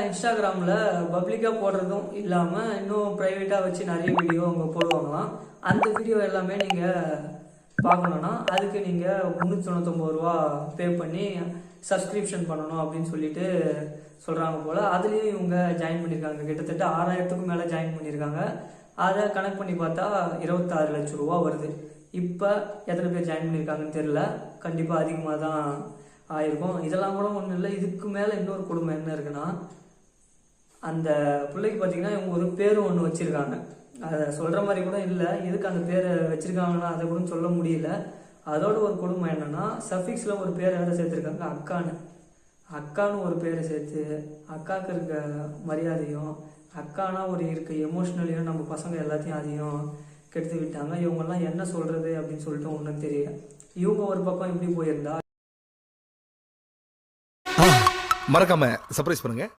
இன்ஸ்டாகிராமில் பப்ளிக்காக போடுறதும் இல்லாமல் இன்னும் ப்ரைவேட்டாக வச்சு நிறைய வீடியோ அவங்க போடுவாங்களாம். அந்த வீடியோ எல்லாமே நீங்கள் பார்க்கணுன்னா அதுக்கு நீங்கள் 399 ரூபா பே பண்ணி சப்ஸ்கிரிப்ஷன் பண்ணணும் அப்படின்னு சொல்லிட்டு சொல்கிறாங்க போல். அதுலேயும் இவங்க ஜாயின் பண்ணியிருக்காங்க. கிட்டத்தட்ட 6000க்கும் மேலே ஜாயின் பண்ணியிருக்காங்க. அதை கனெக்ட் பண்ணி பார்த்தா 26 லட்சம் ரூபா வருது. இப்போ எத்தனை பேர் ஜாயின் பண்ணியிருக்காங்கன்னு தெரில. கண்டிப்பாக அதிகமாக தான் ஆயிருக்கும். இதெல்லாம் கூட ஒன்றும் இல்லை. இதுக்கு மேலே இன்னொரு கொடுமை என்ன இருக்குன்னா, அந்த பிள்ளைக்கு பார்த்தீங்கன்னா இவங்க ஒரு பேரும் ஒன்று வச்சுருக்காங்க. அதை சொல்கிற மாதிரி கூட இல்லை. எதுக்கு அந்த பேரை வச்சுருக்காங்கன்னா அதை கூட சொல்ல முடியல. அதோட ஒரு கொடுமை என்னென்னா, சஃபிக்ஸில் ஒரு பேரை வேறு சேர்த்துருக்காங்க, அக்கான்னு ஒரு பேரை சேர்த்து அக்காவுக்கு இருக்க மரியாதையும் அக்கானா ஒரு இருக்க எமோஷ்னலையும் நம்ம பசங்க எல்லாத்தையும் அதையும் கெடுத்து விட்டாங்க. இவங்கெல்லாம் என்ன சொல்கிறது அப்படின்னு சொல்லிட்டு ஒன்றும் தெரியல. இவங்க ஒரு பக்கம் இப்படி போயிருந்தா மறக்காம சர்ப்ரைஸ் பண்ணுங்க.